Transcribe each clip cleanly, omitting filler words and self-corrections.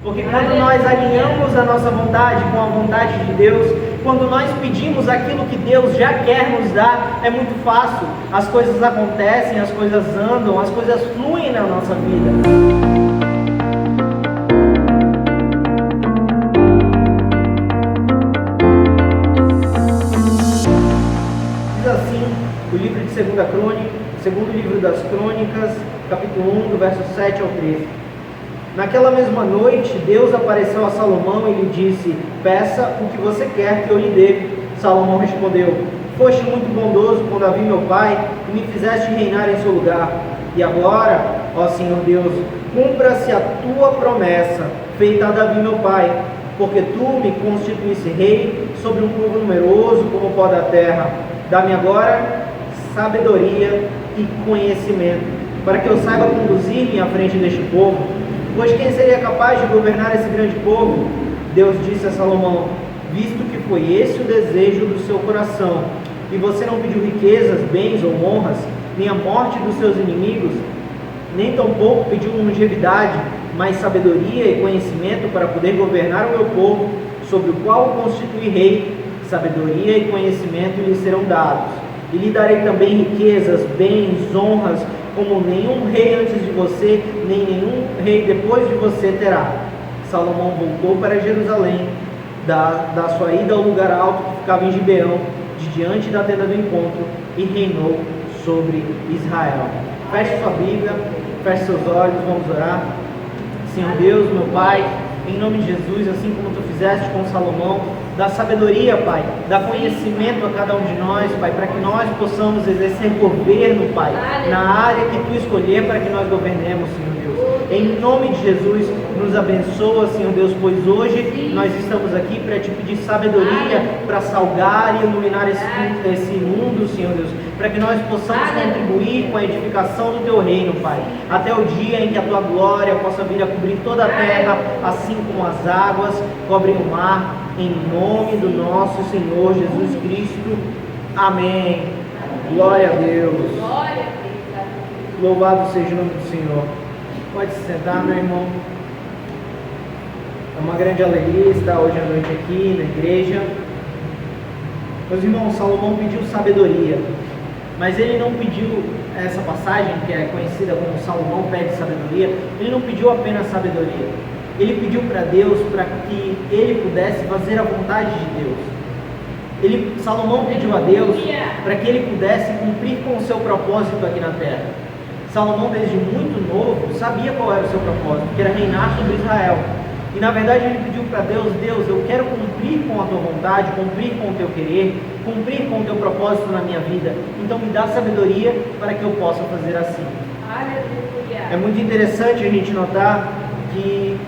Porque quando nós alinhamos a nossa vontade com a vontade de Deus, quando nós pedimos aquilo que Deus já quer nos dar, é muito fácil. As coisas acontecem, as coisas andam, as coisas fluem na nossa vida. Diz assim o livro de segundo livro das Crônicas, capítulo 1, do verso 7 ao 13. Naquela mesma noite, Deus apareceu a Salomão e lhe disse: peça o que você quer que eu lhe dê. Salomão respondeu: foste muito bondoso com Davi meu pai, e me fizeste reinar em seu lugar. E agora, ó Senhor Deus, cumpra-se a tua promessa, feita a Davi meu pai, porque tu me constituísse rei sobre um povo numeroso como o pó da terra. Dá-me agora sabedoria e conhecimento, para que eu saiba conduzir-me à frente deste povo. Pois quem seria capaz de governar esse grande povo? Deus disse a Salomão: visto que foi esse o desejo do seu coração, e você não pediu riquezas, bens ou honras, nem a morte dos seus inimigos, nem tampouco pediu longevidade, mas sabedoria e conhecimento para poder governar o meu povo, sobre o qual o constituí rei, sabedoria e conhecimento lhe serão dados. E lhe darei também riquezas, bens, honras, como nenhum rei antes de você, nem nenhum rei depois de você terá. Salomão voltou para Jerusalém, da sua ida ao lugar alto que ficava em Gibeão, de diante da tenda do encontro, e reinou sobre Israel. Feche sua Bíblia, feche seus olhos, vamos orar. Senhor Deus, meu Pai, em nome de Jesus, assim como Tu fizeste com Salomão, dá sabedoria, Pai, dá conhecimento a cada um de nós, Pai, para que nós possamos exercer governo, Pai, na área que Tu escolher para que nós governemos, Senhor Deus. Em nome de Jesus, nos abençoa, Senhor Deus, pois hoje nós estamos aqui para Te pedir sabedoria para salgar e iluminar esse mundo, Senhor Deus, para que nós possamos contribuir com a edificação do Teu reino, Pai, até o dia em que a Tua glória possa vir a cobrir toda a terra, assim como as águas cobrem o mar, em nome do nosso Senhor Jesus Cristo. Amém. Glória a Deus. Louvado seja o nome do Senhor. Pode se sentar, meu irmão. É uma grande alegria estar hoje à noite aqui na igreja. Meus irmãos, Salomão pediu sabedoria, mas ele não pediu essa passagem que é conhecida como Salomão pede sabedoria. Ele não pediu apenas sabedoria. Ele pediu para Deus para que ele pudesse fazer a vontade de Deus. Salomão pediu a Deus para que ele pudesse cumprir com o seu propósito aqui na terra. Salomão, desde muito novo, sabia qual era o seu propósito, que era reinar sobre Israel. E na verdade ele pediu para Deus: Deus, eu quero cumprir com a Tua vontade, cumprir com o Teu querer, cumprir com o Teu propósito na minha vida. Então me dá sabedoria para que eu possa fazer assim. Aleluia. É muito interessante a gente notar que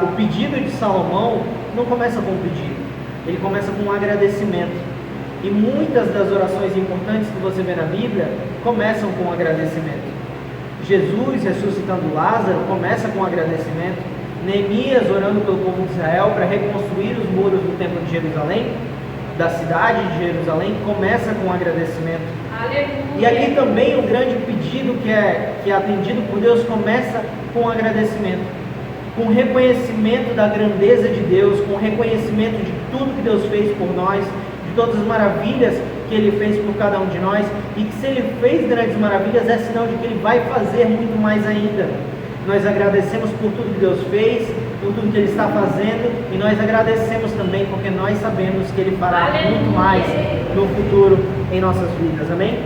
o pedido de Salomão não começa com um pedido, ele começa com um agradecimento. E muitas das orações importantes que você vê na Bíblia começam com um agradecimento. Jesus ressuscitando Lázaro começa com um agradecimento. Neemias orando pelo povo de Israel para reconstruir os muros do templo de Jerusalém, da cidade de Jerusalém, começa com um agradecimento. Aleluia. E aqui também o grande pedido que é atendido por Deus começa com um agradecimento, com reconhecimento da grandeza de Deus, com reconhecimento de tudo que Deus fez por nós, de todas as maravilhas que Ele fez por cada um de nós, e que se Ele fez grandes maravilhas é sinal de que Ele vai fazer muito mais ainda. Nós agradecemos por tudo que Deus fez, por tudo que Ele está fazendo, e nós agradecemos também porque nós sabemos que Ele fará muito mais no futuro em nossas vidas, amém?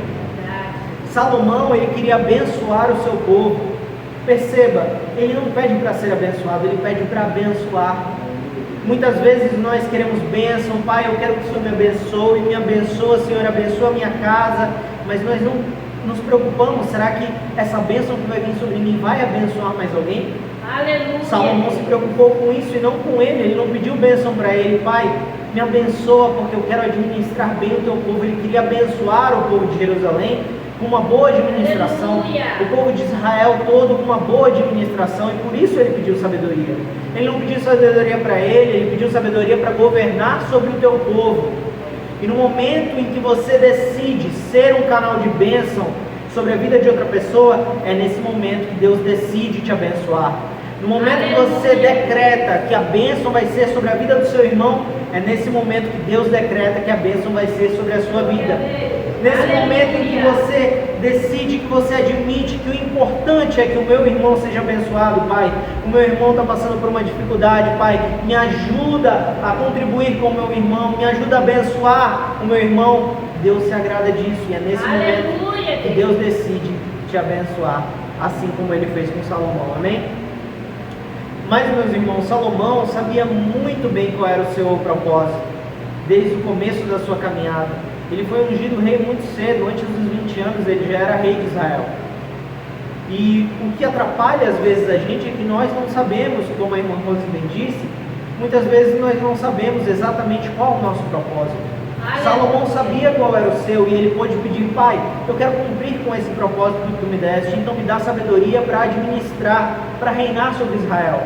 Salomão, ele queria abençoar o seu povo. Perceba, ele não pede para ser abençoado, ele pede para abençoar. Muitas vezes nós queremos bênção: Pai, eu quero que o Senhor me abençoe, me abençoa, Senhor, abençoa a minha casa, mas nós não nos preocupamos: será que essa bênção que vai vir sobre mim vai abençoar mais alguém? Aleluia. Salomão se preocupou com isso e não com ele não pediu bênção para ele: Pai, me abençoa porque eu quero administrar bem o Teu povo. Ele queria abençoar o povo de Jerusalém com uma boa administração, o povo de Israel todo com uma boa administração, e por isso ele pediu sabedoria. Ele não pediu sabedoria para ele pediu sabedoria para governar sobre o Teu povo. E no momento em que você decide ser um canal de bênção sobre a vida de outra pessoa, é nesse momento que Deus decide te abençoar. No momento que você decreta que a bênção vai ser sobre a vida do seu irmão, é nesse momento que Deus decreta que a bênção vai ser sobre a sua vida. Nesse momento em que você decide, que você admite que o importante é que o meu irmão seja abençoado, Pai. O meu irmão está passando por uma dificuldade, Pai. Me ajuda a contribuir com o meu irmão, me ajuda a abençoar o meu irmão. Deus se agrada disso e é nesse momento que Deus decide te abençoar, assim como Ele fez com Salomão, amém? Mas, meus irmãos, Salomão sabia muito bem qual era o seu propósito, desde o começo da sua caminhada. Ele foi ungido rei muito cedo, antes dos 20 anos ele já era rei de Israel. E o que atrapalha às vezes a gente é que nós não sabemos, como a irmã Rose bem disse, muitas vezes nós não sabemos exatamente qual é o nosso propósito. Salomão sabia qual era o seu e ele pôde pedir: Pai, eu quero cumprir com esse propósito que tu me deste, então me dá sabedoria para administrar, para reinar sobre Israel.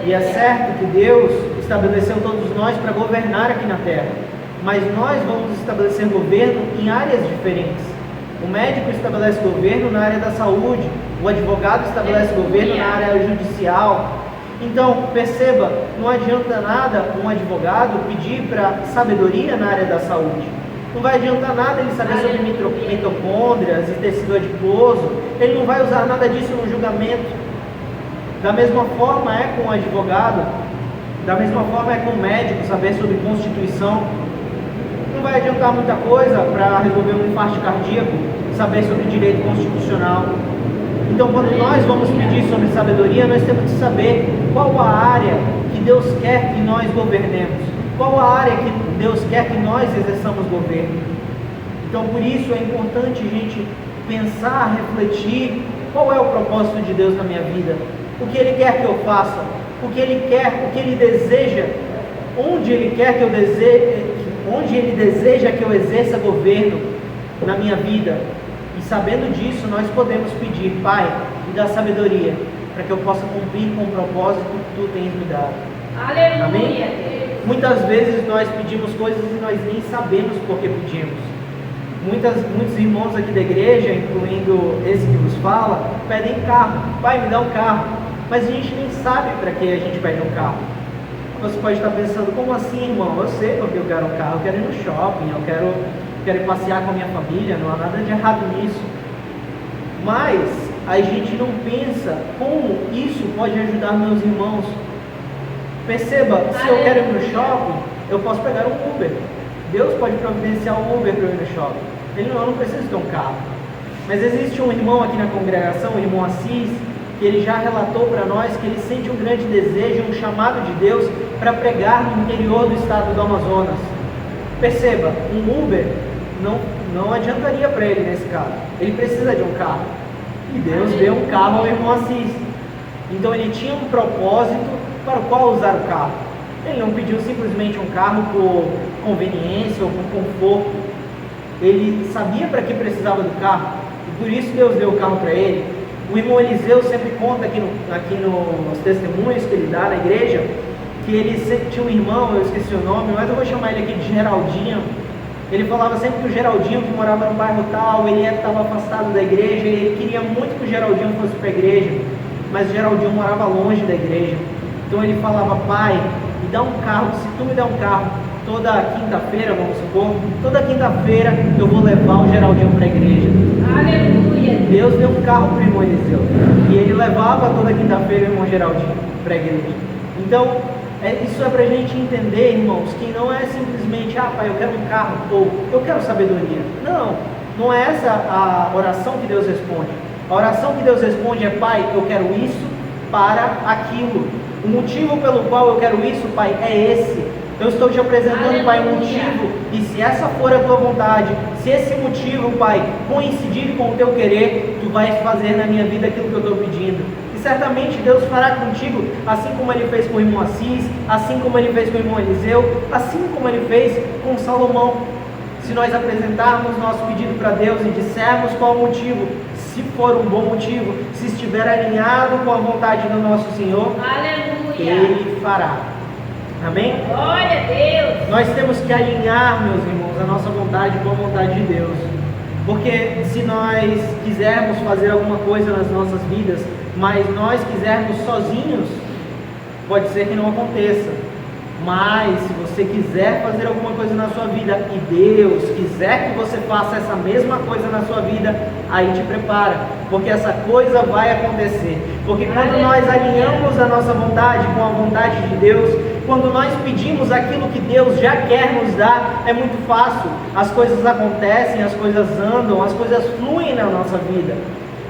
E é certo que Deus estabeleceu todos nós para governar aqui na terra, mas nós vamos estabelecer governo em áreas diferentes. O médico estabelece governo na área da saúde, o advogado estabelece governo na área judicial. Então, perceba, não adianta nada um advogado pedir para sabedoria na área da saúde. Não vai adiantar nada ele saber sobre mitocôndrias e tecido adiposo. Ele não vai usar nada disso no julgamento. Da mesma forma é com o advogado, da mesma forma é com o médico saber sobre constituição. Não vai adiantar muita coisa para resolver um infarto cardíaco, saber sobre direito constitucional. Então, quando nós vamos pedir sobre sabedoria, nós temos que saber qual a área que Deus quer que nós governemos, qual a área que Deus quer que nós exerçamos governo. Então, por isso é importante a gente pensar, refletir qual é o propósito de Deus na minha vida, o que Ele quer que eu faça, o que Ele quer, o que Ele deseja, onde Ele quer que eu onde Ele deseja que eu exerça governo na minha vida. E sabendo disso, nós podemos pedir: Pai, me dá sabedoria, para que eu possa cumprir com o propósito que Tu tens me dado. Aleluia. Amém? Muitas vezes nós pedimos coisas e nós nem sabemos por que pedimos. Muitos irmãos aqui da igreja, incluindo esse que vos fala, pedem carro. Pai, me dá um carro. Mas a gente nem sabe para que a gente pede um carro. Você pode estar pensando: como assim, irmão? Eu sei porque eu quero um carro, eu quero ir no shopping, eu quero ir passear com a minha família, não há nada de errado nisso. Mas a gente não pensa como isso pode ajudar meus irmãos. Perceba, se eu quero ir no shopping, eu posso pegar um Uber. Deus pode providenciar um Uber para eu ir no shopping. Eu não preciso ter um carro. Mas existe um irmão aqui na congregação, o irmão Assis, que ele já relatou para nós que ele sente um grande desejo, um chamado de Deus para pregar no interior do estado do Amazonas. Perceba, um Uber não adiantaria para ele nesse caso. Ele precisa de um carro. E Deus deu um carro ao irmão Assis. Então ele tinha um propósito para o qual usar o carro. Ele não pediu simplesmente um carro por conveniência ou por conforto. Ele sabia para que precisava do carro. E por isso Deus deu o carro para ele. O irmão Eliseu sempre conta aqui nos testemunhos que ele dá na igreja, que ele sempre tinha um irmão, eu esqueci o nome, mas eu vou chamar ele aqui de Geraldinho. Ele falava sempre que o Geraldinho, que morava no bairro tal, ele estava afastado da igreja, e ele queria muito que o Geraldinho fosse para a igreja, mas o Geraldinho morava longe da igreja. Então ele falava: Pai, me dá um carro, se tu me der um carro, toda quinta-feira, vamos supor, toda quinta-feira eu vou levar o Geraldinho para a igreja. Aleluia! Deus deu um carro para o irmão Eliseu, e ele levava toda quinta-feira o irmão Geraldinho para a igreja. Então, isso é para a gente entender, irmãos, que não é simplesmente: Pai, eu quero um carro, ou eu quero sabedoria. Não é essa a oração que Deus responde. A oração que Deus responde é: Pai, eu quero isso para aquilo. O motivo pelo qual eu quero isso, Pai, é esse. Eu estou te apresentando, Pai, um motivo, e se essa for a tua vontade, se esse motivo, Pai, coincidir com o teu querer, tu vais fazer na minha vida aquilo que eu estou pedindo. E certamente Deus fará contigo, assim como Ele fez com o irmão Assis, assim como Ele fez com o irmão Eliseu, assim como Ele fez com Salomão. Se nós apresentarmos nosso pedido para Deus e dissermos qual o motivo, se for um bom motivo, se estiver alinhado com a vontade do nosso Senhor, aleluia, Ele fará. Amém? Glória a Deus! Nós temos que alinhar, meus irmãos, a nossa vontade com a vontade de Deus. Porque se nós quisermos fazer alguma coisa nas nossas vidas mas nós quisermos sozinhos, pode ser que não aconteça. Mas se você quiser fazer alguma coisa na sua vida e Deus quiser que você faça essa mesma coisa na sua vida, aí te prepara, porque essa coisa vai acontecer. Porque quando nós alinhamos a nossa vontade com a vontade de Deus, quando nós pedimos aquilo que Deus já quer nos dar, é muito fácil. As coisas acontecem, as coisas andam, as coisas fluem na nossa vida.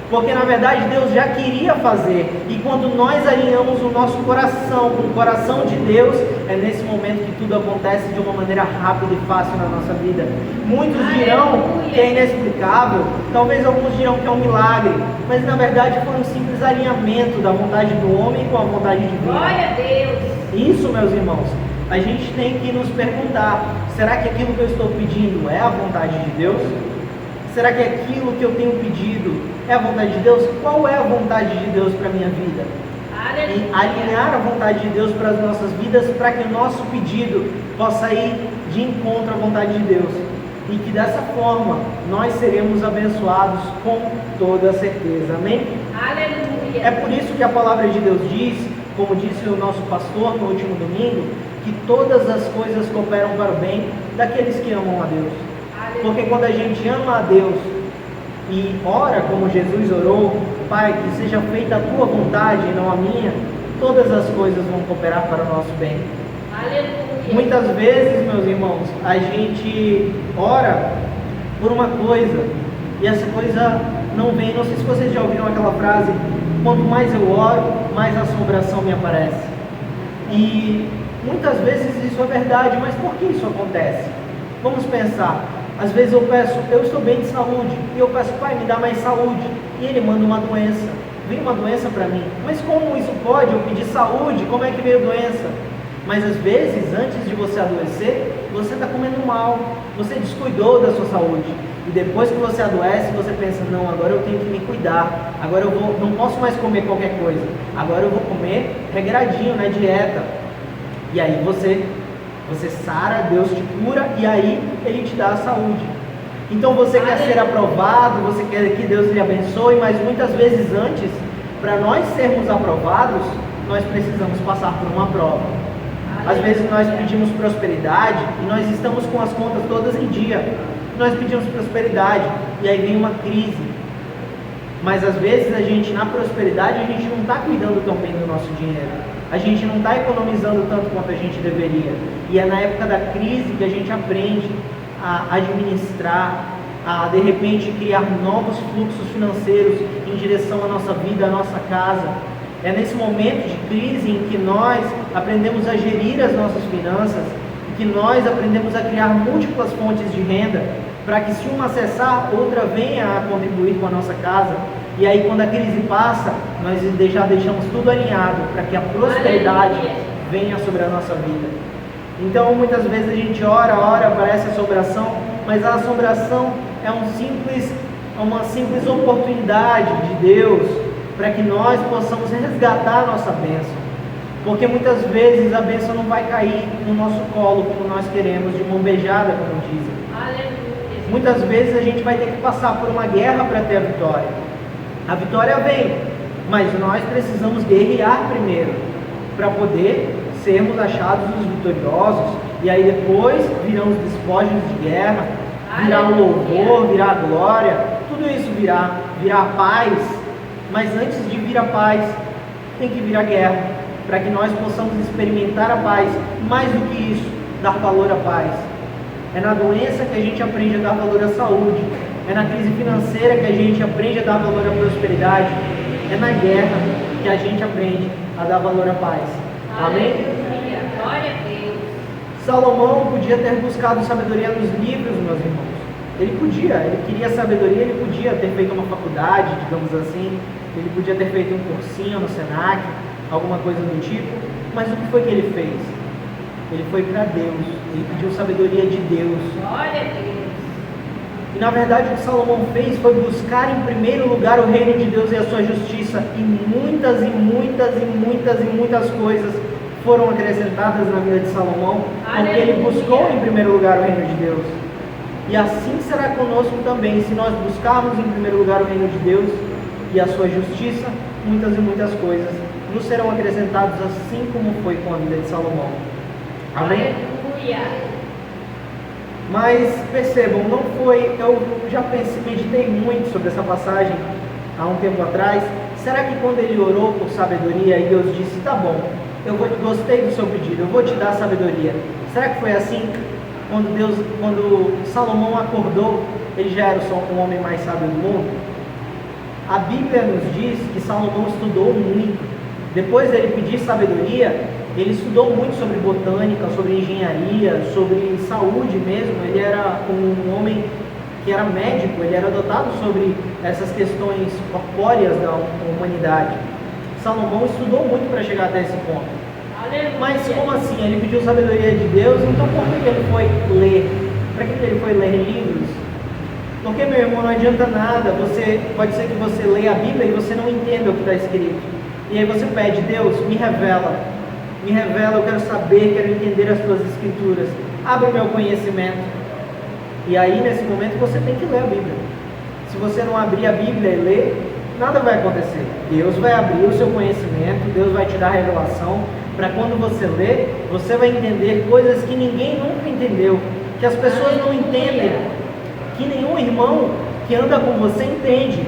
Porque na verdade Deus já queria fazer. E quando nós alinhamos o nosso coração com o coração de Deus, é nesse momento que tudo acontece de uma maneira rápida e fácil na nossa vida. Muitos dirão que é inexplicável, talvez alguns dirão que é um milagre, mas na verdade foi um simples alinhamento da vontade do homem com a vontade divina. Glória a Deus! Isso, meus irmãos, a gente tem que nos perguntar: será que aquilo que eu estou pedindo é a vontade de Deus? Será que aquilo que eu tenho pedido é a vontade de Deus? Qual é a vontade de Deus para a minha vida? E alinhar a vontade de Deus para as nossas vidas, para que o nosso pedido possa ir de encontro à vontade de Deus. E que dessa forma nós seremos abençoados com toda certeza. Amém? Aleluia! É por isso que a palavra de Deus diz, como disse o nosso pastor no último domingo, que todas as coisas cooperam para o bem daqueles que amam a Deus. Porque quando a gente ama a Deus e ora como Jesus orou, Pai, que seja feita a tua vontade e não a minha, todas as coisas vão cooperar para o nosso bem. Aleluia. Muitas vezes, meus irmãos, a gente ora por uma coisa e essa coisa não vem. Não sei se vocês já ouviram aquela frase: quanto mais eu oro, mais assombração me aparece. E muitas vezes isso é verdade, mas por que isso acontece? Vamos pensar. Às vezes eu peço, eu estou bem de saúde, e eu peço: Pai, me dá mais saúde, e Ele manda uma doença, vem uma doença para mim. Mas como isso pode? Eu pedi saúde, como é que veio doença? Mas às vezes, antes de você adoecer, você está comendo mal, você descuidou da sua saúde, e depois que você adoece, você pensa: não, agora eu tenho que me cuidar, agora eu não posso mais comer qualquer coisa, agora eu vou comer regradinho, na dieta. E aí você sara, Deus te cura, e aí Ele te dá a saúde. Então você quer ser aprovado, você quer que Deus lhe abençoe, mas muitas vezes antes, para nós sermos aprovados, nós precisamos passar por uma prova. Às vezes nós pedimos prosperidade e nós estamos com as contas todas em dia. Nós pedimos prosperidade e aí vem uma crise. Mas às vezes a gente, na prosperidade, a gente não está cuidando tão bem do nosso dinheiro. A gente não está economizando tanto quanto a gente deveria. E é na época da crise que a gente aprende a administrar, a de repente criar novos fluxos financeiros em direção à nossa vida, à nossa casa. É nesse momento de crise em que nós aprendemos a gerir as nossas finanças, que nós aprendemos a criar múltiplas fontes de renda, para que se uma cessar, outra venha a contribuir com a nossa casa. E aí quando a crise passa, nós já deixamos tudo alinhado para que a prosperidade venha sobre a nossa vida. Então muitas vezes a gente ora, parece assombração, mas a assombração é uma simples oportunidade de Deus para que nós possamos resgatar a nossa bênção. Porque muitas vezes a bênção não vai cair no nosso colo como nós queremos, de mão beijada, como dizem. Aleluia. Muitas vezes a gente vai ter que passar por uma guerra para ter a vitória. A vitória vem, mas nós precisamos guerrear primeiro, para poder sermos achados os vitoriosos, e aí depois virão os despojos de guerra, virá o louvor, virá a glória, tudo isso virá a paz. Mas antes de vir a paz, tem que vir a guerra, para que nós possamos experimentar a paz. Mais do que isso, dar valor à paz. É na doença que a gente aprende a dar valor à saúde. É na crise financeira que a gente aprende a dar valor à prosperidade. É na guerra que a gente aprende a dar valor à paz. Amém? Glória a Deus. Salomão podia ter buscado sabedoria nos livros, meus irmãos. Ele queria sabedoria, ele podia ter feito uma faculdade, digamos assim. Ele podia ter feito um cursinho no Senac, alguma coisa do tipo. Mas o que foi que ele fez? Ele foi para Deus, ele pediu sabedoria de Deus. Glória a Deus. E na verdade o que Salomão fez foi buscar em primeiro lugar o reino de Deus e a sua justiça. E muitas coisas foram acrescentadas na vida de Salomão, porque ele buscou em primeiro lugar o reino de Deus. E assim será conosco também, se nós buscarmos em primeiro lugar o reino de Deus e a sua justiça, muitas e muitas coisas nos serão acrescentados, assim como foi com a vida de Salomão. Amém? Aleluia. Mas percebam, não foi, eu já meditei muito sobre essa passagem há um tempo atrás. Será que quando ele orou por sabedoria e Deus disse, tá bom, gostei do seu pedido, eu vou te dar sabedoria. Será que foi assim? Quando Salomão acordou, ele já era o homem mais sábio do mundo? A Bíblia nos diz que Salomão estudou muito. Depois dele pedir sabedoria, ele estudou muito sobre botânica, sobre engenharia, sobre saúde mesmo. Ele era um homem que era médico, ele era dotado sobre essas questões corpóreas da humanidade. Salomão estudou muito para chegar até esse ponto. Aleluia. Mas como assim? Ele pediu sabedoria de Deus, então por que ele foi ler? Para que ele foi ler livros? Porque, meu irmão, não adianta nada. Pode ser que você leia a Bíblia e você não entenda o que está escrito. E aí você pede, Deus, me revela, eu quero saber, quero entender as tuas escrituras. Abre o meu conhecimento. E aí, nesse momento, você tem que ler a Bíblia. Se você não abrir a Bíblia e ler, nada vai acontecer. Deus vai abrir o seu conhecimento, Deus vai te dar revelação, para quando você ler, você vai entender coisas que ninguém nunca entendeu, que as pessoas não entendem, que nenhum irmão que anda com você entende.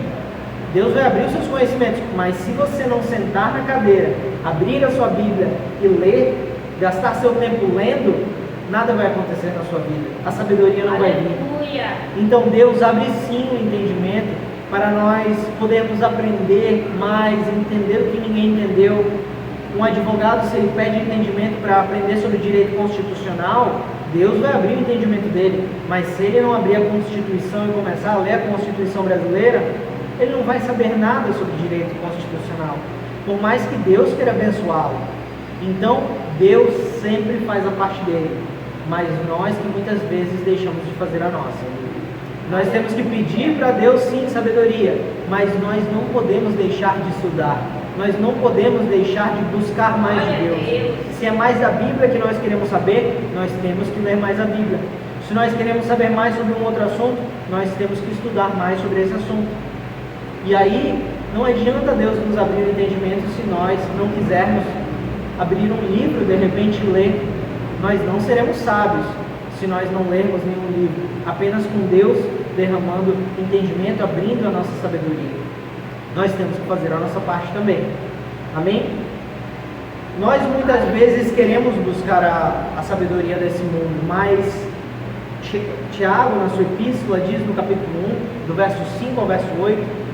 Deus vai abrir os seus conhecimentos, mas se você não sentar na cadeira, abrir a sua Bíblia e ler, gastar seu tempo lendo, nada vai acontecer na sua vida. A sabedoria não vai vir. Aleluia. Então Deus abre sim o entendimento para nós podermos aprender mais, entender o que ninguém entendeu. Um advogado, se ele pede entendimento para aprender sobre direito constitucional, Deus vai abrir o entendimento dele. Mas se ele não abrir a Constituição e começar a ler a Constituição brasileira, ele não vai saber nada sobre direito constitucional, por mais que Deus queira abençoá-lo. Então, Deus sempre faz a parte dele, mas nós que muitas vezes deixamos de fazer a nossa. Nós temos que pedir para Deus sim sabedoria, mas nós não podemos deixar de estudar, nós não podemos deixar de buscar mais de Deus. Se é mais da Bíblia que nós queremos saber, nós temos que ler mais a Bíblia. Se nós queremos saber mais sobre um outro assunto, nós temos que estudar mais sobre esse assunto. E aí, não adianta Deus nos abrir o entendimento se nós não quisermos abrir um livro e de repente ler. Nós não seremos sábios se nós não lermos nenhum livro, apenas com Deus derramando entendimento, abrindo a nossa sabedoria. Nós temos que fazer a nossa parte também. Amém? Nós muitas vezes queremos buscar a sabedoria desse mundo, mas Tiago, na sua epístola, diz no capítulo 1, do verso 5 ao verso 8,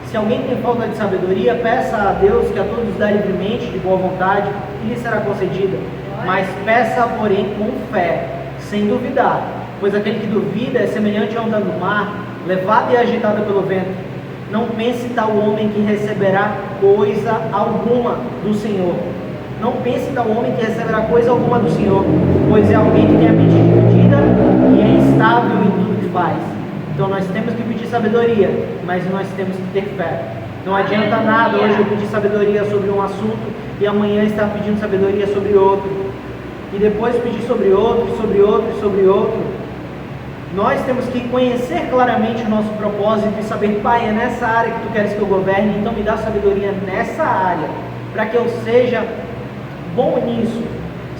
se alguém tem falta de sabedoria, peça a Deus que a todos dá livremente, de boa vontade, e lhe será concedida. Mas peça, porém, com fé, sem duvidar, pois aquele que duvida é semelhante a onda do mar, levada e agitada pelo vento. Não pense tal homem que receberá coisa alguma do Senhor. Não pense tal homem que receberá coisa alguma do Senhor, pois é alguém que tem a mente dividida e é instável em tudo que faz. Então nós temos que pedir sabedoria, mas nós temos que ter fé. Não adianta nada hoje eu pedir sabedoria sobre um assunto e amanhã estar pedindo sabedoria sobre outro, e depois pedir sobre outro, sobre outro, sobre outro. Nós temos que conhecer claramente o nosso propósito e saber, Pai, é nessa área que Tu queres que eu governe, então me dá sabedoria nessa área, para que eu seja bom nisso.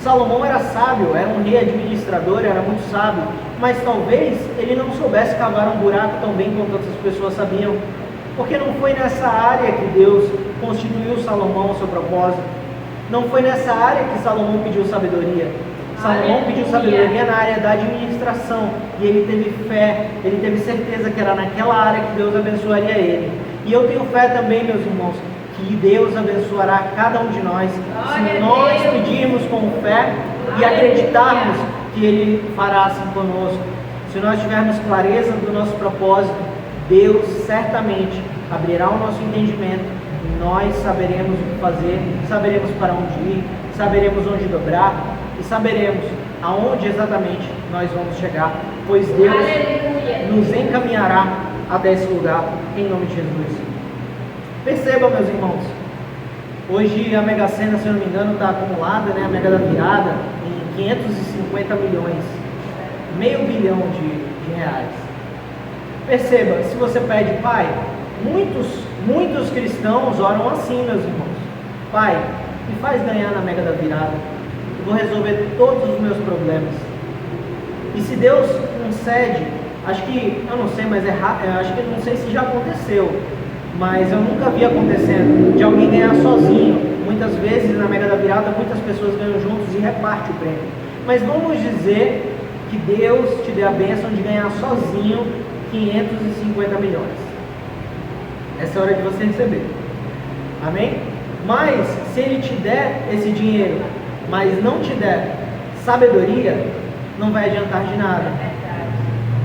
Salomão era sábio, era um rei administrador, era muito sábio, mas talvez ele não soubesse cavar um buraco tão bem quanto outras pessoas sabiam, porque não foi nessa área que Deus constituiu Salomão ao seu propósito. Não foi nessa área que Salomão pediu sabedoria. Salomão pediu sabedoria na área da administração, e ele teve fé, ele teve certeza que era naquela área que Deus abençoaria ele. E eu tenho fé também, meus irmãos, que Deus abençoará cada um de nós, se nós pedirmos com fé e acreditarmos que Ele fará assim conosco. Se nós tivermos clareza do nosso propósito, Deus certamente abrirá o nosso entendimento, e nós saberemos o que fazer, saberemos para onde ir, saberemos onde dobrar, e saberemos aonde exatamente nós vamos chegar, pois Deus nos encaminhará até esse lugar, em nome de Jesus. Percebam, meus irmãos, hoje a Mega Sena, se eu não me engano, está acumulada, né, a Mega da Virada, em 550 milhões, $500 milhão de reais. Perceba, se você pede, Pai, muitos Muitos cristãos oram assim, meus irmãos: Pai, me faz ganhar na Mega da Virada, eu vou resolver todos os meus problemas. E se Deus concede, acho que, eu não sei, mas acho que não sei se já aconteceu, mas eu nunca vi acontecendo, de alguém ganhar sozinho. Muitas vezes na Mega da Virada, muitas pessoas ganham juntos e repartem o prêmio. Mas vamos dizer que Deus te dê a bênção de ganhar sozinho 550 milhões. Essa é a hora de você receber. Amém? Mas se Ele te der esse dinheiro, mas não te der sabedoria, não vai adiantar de nada.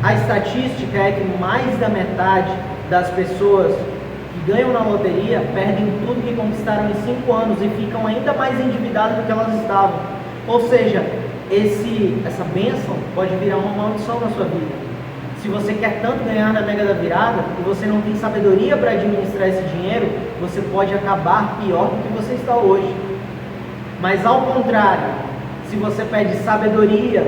A estatística é que mais da metade das pessoas que ganham na loteria perdem tudo que conquistaram em 5 anos e ficam ainda mais endividadas do que elas estavam. Ou seja, essa bênção pode virar uma maldição na sua vida. Se você quer tanto ganhar na Mega da Virada e você não tem sabedoria para administrar esse dinheiro, você pode acabar pior do que você está hoje. Mas ao contrário, se você pede sabedoria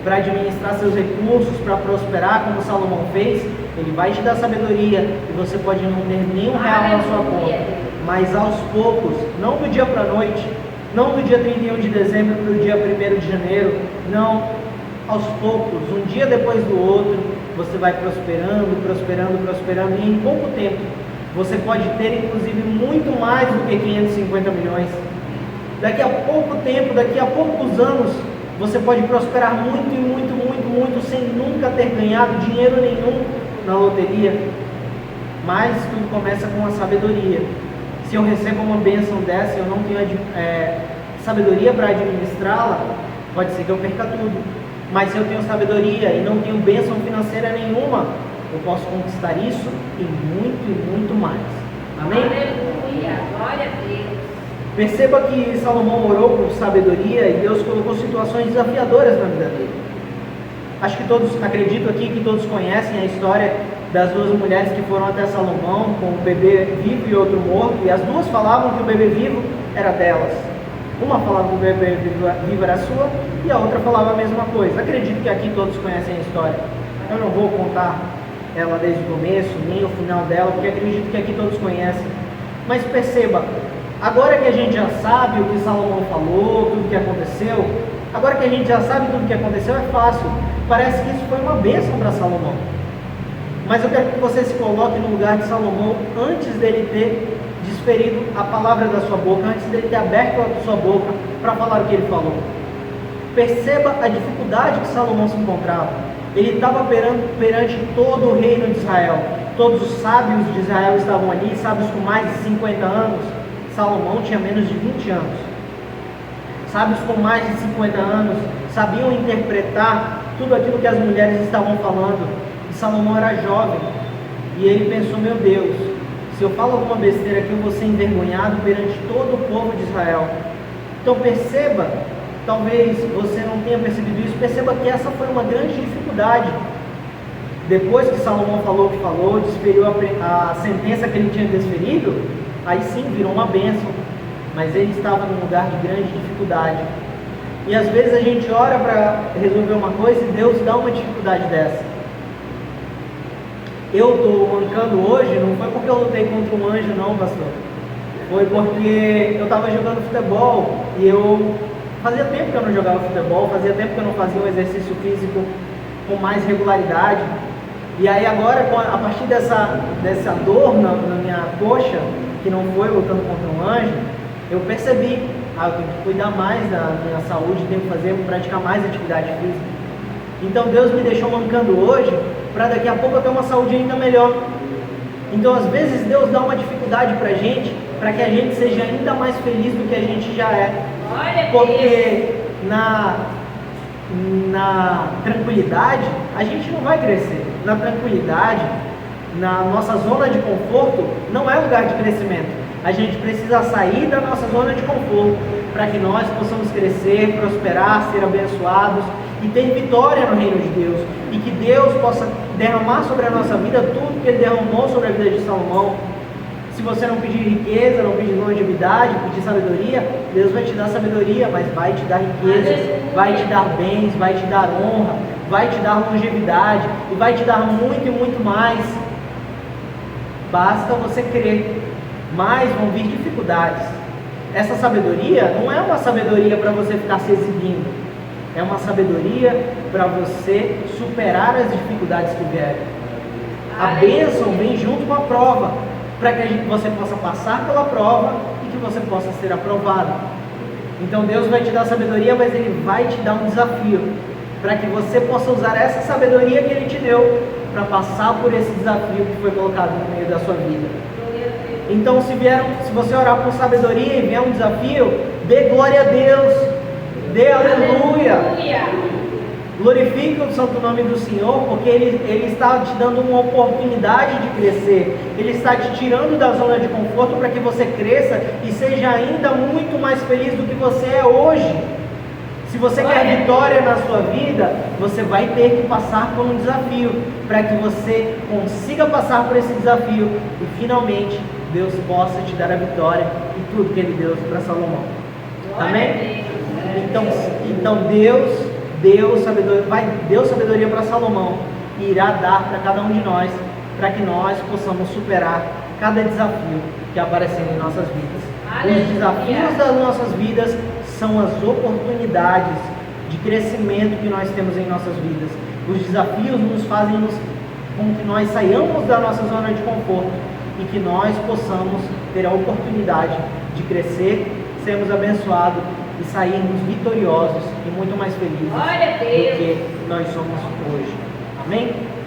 para administrar seus recursos, para prosperar, como Salomão fez, ele vai te dar sabedoria e você pode não ter nenhum real na sua conta. Mas aos poucos, não do dia para a noite, não do dia 31 de dezembro para o dia 1º de janeiro, não, aos poucos, um dia depois do outro, você vai prosperando, prosperando, prosperando, e em pouco tempo, você pode ter inclusive muito mais do que 550 milhões. Daqui a pouco tempo, daqui a poucos anos, você pode prosperar muito e muito, muito, muito, sem nunca ter ganhado dinheiro nenhum na loteria. Mas tudo começa com a sabedoria. Se eu recebo uma bênção dessa e eu não tenho sabedoria para administrá-la, pode ser que eu perca tudo. Mas se eu tenho sabedoria e não tenho bênção financeira nenhuma, eu posso conquistar isso e muito mais. Amém? Aleluia, glória a Deus. Perceba que Salomão orou por sabedoria e Deus colocou situações desafiadoras na vida dele. Acho que todos, acredito aqui que todos conhecem a história das duas mulheres que foram até Salomão com um bebê vivo e outro morto, e as duas falavam que o bebê vivo era delas. Uma falava que o bebê vivo era sua e a outra falava a mesma coisa. Acredito que aqui todos conhecem a história. Eu não vou contar ela desde o começo, nem o final dela, porque acredito que aqui todos conhecem. Mas perceba, agora que a gente já sabe o que Salomão falou, tudo que aconteceu, agora que a gente já sabe tudo que aconteceu, é fácil. Parece que isso foi uma bênção para Salomão. Mas eu quero que você se coloque no lugar de Salomão antes dele ter desferido a palavra da sua boca, antes dele ter aberto a sua boca para falar o que ele falou. Perceba a dificuldade que Salomão se encontrava. Ele estava perante todo o reino de Israel. Todos os sábios de Israel estavam ali, sábios com mais de 50 anos. Salomão tinha menos de 20 anos. Sábios com mais de 50 anos sabiam interpretar tudo aquilo que as mulheres estavam falando. E Salomão era jovem. E ele pensou: meu Deus, se eu falo alguma besteira aqui, eu vou ser envergonhado perante todo o povo de Israel. Então perceba, talvez você não tenha percebido isso, perceba que essa foi uma grande dificuldade. Depois que Salomão falou o que falou, desferiu a sentença que ele tinha desferido, aí sim virou uma bênção. Mas ele estava num lugar de grande dificuldade. E às vezes a gente ora para resolver uma coisa e Deus dá uma dificuldade dessa. Eu estou mancando hoje, não foi porque eu lutei contra um anjo não, pastor. Foi porque eu estava jogando futebol e fazia tempo que eu não jogava futebol, fazia tempo que eu não fazia um exercício físico com mais regularidade. E aí agora, a partir dessa dor na minha coxa, que não foi lutando contra um anjo, eu percebi, eu tenho que cuidar mais da minha saúde, tenho que praticar mais atividade física. Então Deus me deixou mancando hoje, para daqui a pouco eu ter uma saúde ainda melhor. Então às vezes Deus dá uma dificuldade para a gente, para que a gente seja ainda mais feliz do que a gente já é. Porque na tranquilidade a gente não vai crescer. Na tranquilidade, na nossa zona de conforto, não é lugar de crescimento. A gente precisa sair da nossa zona de conforto para que nós possamos crescer, prosperar, ser abençoados e ter vitória no reino de Deus. E que Deus possa derramar sobre a nossa vida tudo que Ele derramou sobre a vida de Salomão. Se você não pedir riqueza, não pedir longevidade, pedir sabedoria, Deus vai te dar sabedoria, mas vai te dar riqueza, vai te dar bens, vai te dar honra, vai te dar longevidade e vai te dar muito e muito mais. basta você crer. Mas vão vir dificuldades. Essa sabedoria não é uma sabedoria para você ficar se exibindo. É uma sabedoria para você superar as dificuldades que vierem. A bênção vem junto com a prova, para que você possa passar pela prova e que você possa ser aprovado. Então Deus vai te dar sabedoria, mas Ele vai te dar um desafio, para que você possa usar essa sabedoria que Ele te deu, para passar por esse desafio que foi colocado no meio da sua vida. Então se você orar por sabedoria e vier um desafio, dê glória a Deus, dê aleluia. Glorifique o santo nome do Senhor, porque Ele está te dando uma oportunidade de crescer. Ele está te tirando da zona de conforto para que você cresça e seja ainda muito mais feliz do que você é hoje. Se você quer vitória na sua vida, você vai ter que passar por um desafio, para que você consiga passar por esse desafio e finalmente Deus possa te dar a vitória e tudo que Ele deu para Salomão. Amém? Então Deus deu sabedoria para Salomão e irá dar para cada um de nós, para que nós possamos superar cada desafio que aparecer em nossas vidas. Os desafios das nossas vidas são as oportunidades de crescimento que nós temos em nossas vidas. Os desafios nos fazem com que nós saiamos da nossa zona de conforto e que nós possamos ter a oportunidade de crescer, sermos abençoados e sairmos vitoriosos e muito mais felizes do que nós somos hoje. Amém?